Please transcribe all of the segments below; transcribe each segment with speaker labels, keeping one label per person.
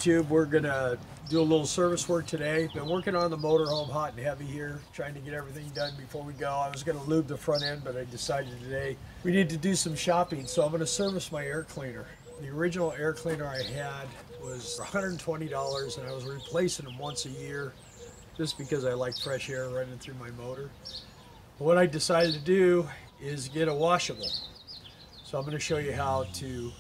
Speaker 1: YouTube. We're gonna do a little service work today. Been working on the motorhome hot and heavy here, trying to get everything done before we go. I was gonna lube the front end, but I decided today we need to do some shopping, so I'm gonna service my air cleaner. The original air cleaner I had was $120, and I was replacing them once a year just because I like fresh air running through my motor. But what I decided to do is get a washable. So I'm going to show you how to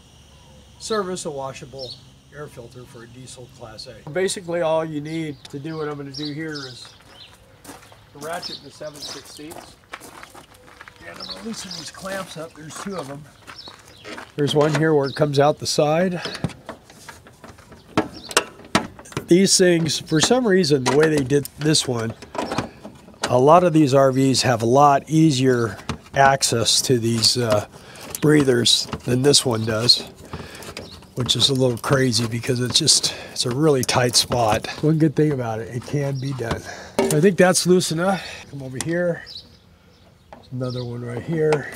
Speaker 1: service a washable air filter for a diesel Class A. Basically all you need to do what I'm going to do here is to ratchet the 7/16. And I'm going to loosen these clamps up. There's two of them. There's one here where it comes out the side. These things, for some reason, the way they did this one, a lot of these RVs have a lot easier access to these breathers than this one does, which is a little crazy because it's a really tight spot. One good thing about it, it can be done. I think that's loose enough. Come over here. There's another one right here.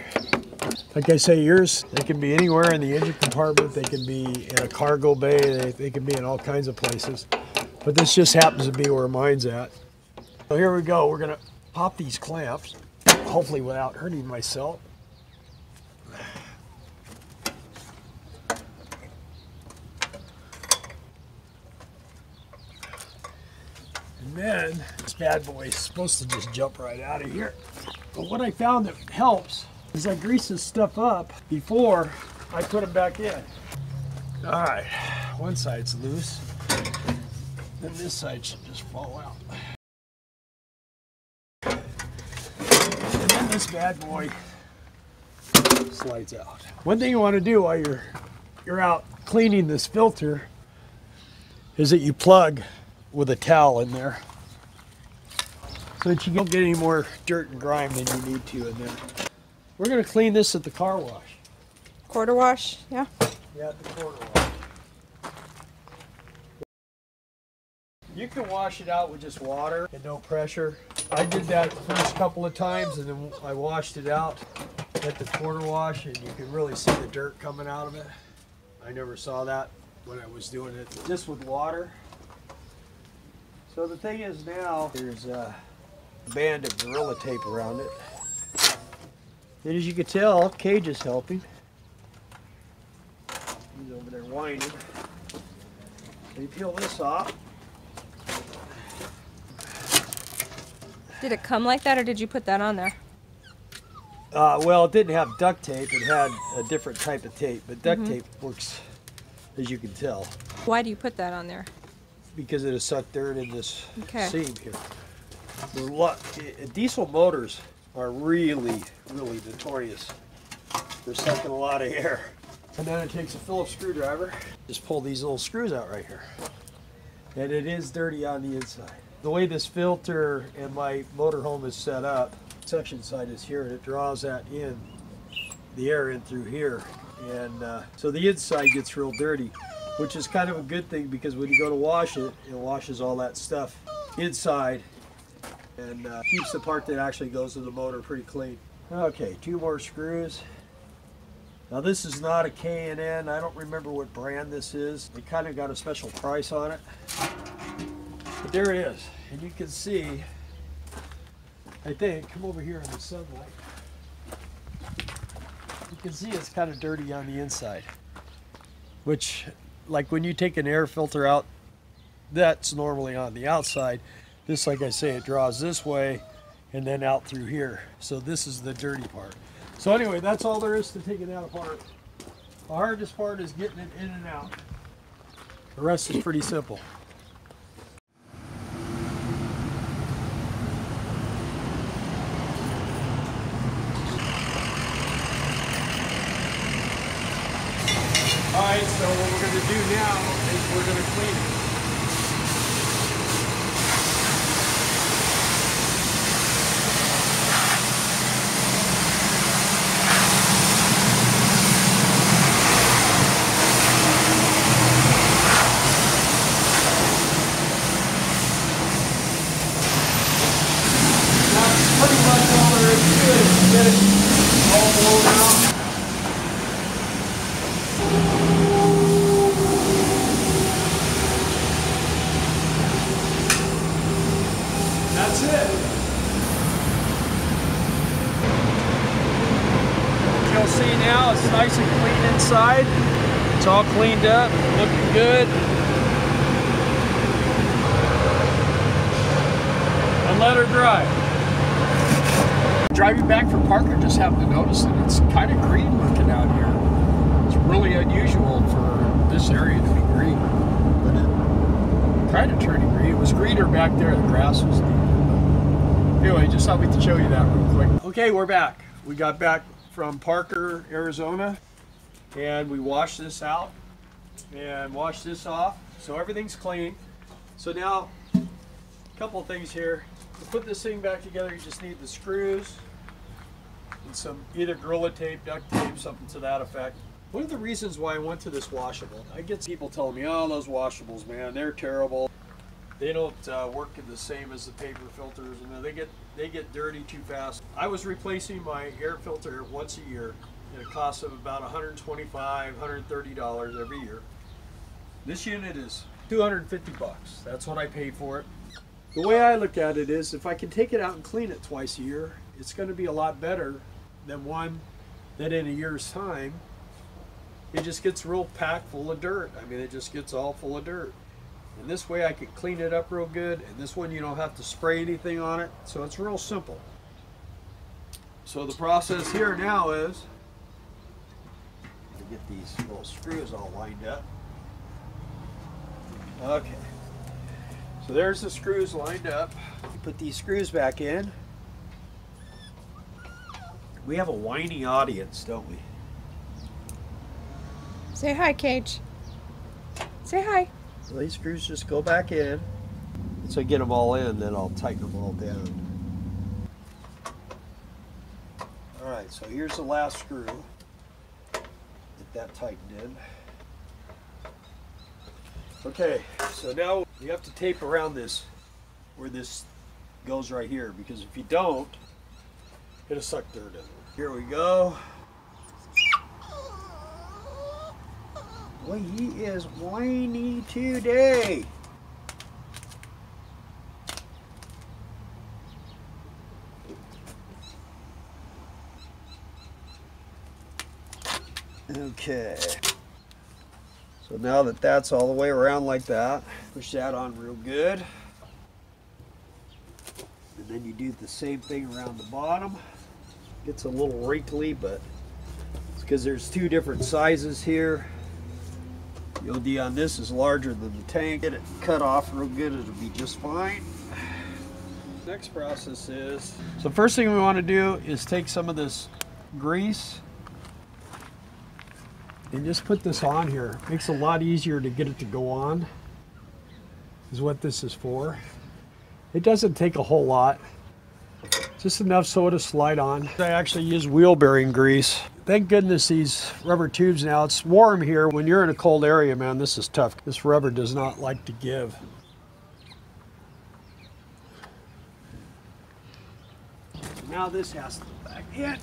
Speaker 1: Like I say, yours, they can be anywhere in the engine compartment. They can be in a cargo bay. They can be in all kinds of places. But this just happens to be where mine's at. So here we go. We're gonna pop these clamps, hopefully without hurting myself. And then this bad boy is supposed to just jump right out of here. But what I found that helps is I grease this stuff up before I put them back in. All right, one side's loose. Then this side should just fall out. And then this bad boy slides out. One thing you want to do while you're out cleaning this filter is that you plug with a towel in there so that you don't get any more dirt and grime than you need to in there. We're going to clean this at the car wash.
Speaker 2: Quarter wash, yeah?
Speaker 1: Yeah, at the quarter wash. You can wash it out with just water and no pressure. I did that the first couple of times, and then I washed it out at the quarter wash, and you can really see the dirt coming out of it. I never saw that when I was doing it just with water. So the thing is now, there's a band of Gorilla Tape around it. And as you can tell, Cage is helping. He's over there whining. So you peel this off.
Speaker 2: Did it come like that, or did you put that on there?
Speaker 1: Well, it didn't have duct tape. It had a different type of tape, but duct tape works, as you can tell.
Speaker 2: Why do you put that on there?
Speaker 1: Because it has sucked dirt in this seam here. Diesel motors are really notorious for sucking a lot of air. And then it takes a Phillips screwdriver. Just pull these little screws out right here. And it is dirty on the inside. The way this filter and my motorhome is set up, suction side is here, and it draws that in, the air in through here. And so the inside gets real dirty, which is kind of a good thing because when you go to wash it, it washes all that stuff inside and keeps the part that actually goes to the motor pretty clean. Okay, two more screws. Now this is not a K&N. I don't remember what brand this is. They kind of got a special price on it. But there it is. And you can see, I think, come over here in the sunlight. You can see it's kind of dirty on the inside. Which, like when you take an air filter out, that's normally on the outside. This, like I say, it draws this way and then out through here. So this is the dirty part. So anyway, that's all there is to taking that apart. The hardest part is getting it in and out. The rest is pretty simple. Alright, so what we're going to do now is we're going to clean it. side. It's all cleaned up, looking good. And let her dry. Driving back from Parker, just happened to notice that it's kind of green looking out here. It's really unusual for this area to be green. But it kind of turning green. It was greener back there. The grass was deeper. Anyway, just thought we'd show you that real quick. Okay, we're back. We got back from Parker, Arizona, and we washed this out and washed this off. So everything's clean. So now, a couple of things here. To put this thing back together, you just need the screws and some either Gorilla Tape, duct tape, something to that effect. One of the reasons why I went to this washable, I get people telling me, oh, those washables, man, they're terrible. They don't work the same as the paper filters, and they get dirty too fast. I was replacing my air filter once a year, and it costs them about $125, $130 every year. This unit is $250. That's what I paid for it. The way I look at it is, if I can take it out and clean it twice a year, it's going to be a lot better than one that in a year's time, it just gets real packed full of dirt. I mean, it just gets all full of dirt. And this way I can clean it up real good, and this one you don't have to spray anything on it, so it's real simple. So the process here now is to get these little screws all lined up. Okay. So there's the screws lined up. You put these screws back in. We have a whiny audience, don't we?
Speaker 2: Say hi, Cage. Say hi.
Speaker 1: So these screws just go back in. So I get them all in, then I'll tighten them all down. All right, so here's the last screw. Get that tightened in. Okay, so now you have to tape around this, where this goes right here, because if you don't, it'll suck dirt in. Here we go. Boy, he is whiny today. Okay. So now that that's all the way around like that, push that on real good. And then you do the same thing around the bottom. Gets a little wrinkly, but it's because there's two different sizes here. The OD on this is larger than the tank. Get it cut off real good, it'll be just fine. Next process is, so first thing we want to do is take some of this grease and just put this on here. Makes it a lot easier to get it to go on, is what this is for. It doesn't take a whole lot, just enough so it'll slide on. I actually use wheel bearing grease. Thank goodness these rubber tubes now, it's warm here. When you're in a cold area, man, this is tough. This rubber does not like to give. So now this has to go back in.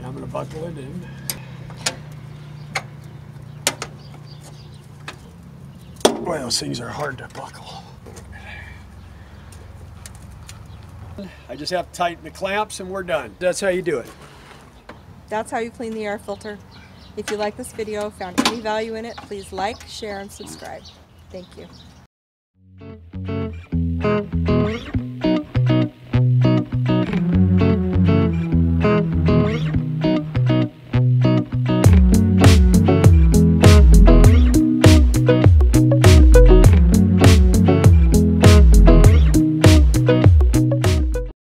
Speaker 1: I'm going to buckle it in. Boy, those things are hard to buckle. I just have to tighten the clamps and we're done. That's how you do it.
Speaker 2: That's how you clean the air filter. If you like this video, found any value in it, please like, share, and subscribe. Thank you.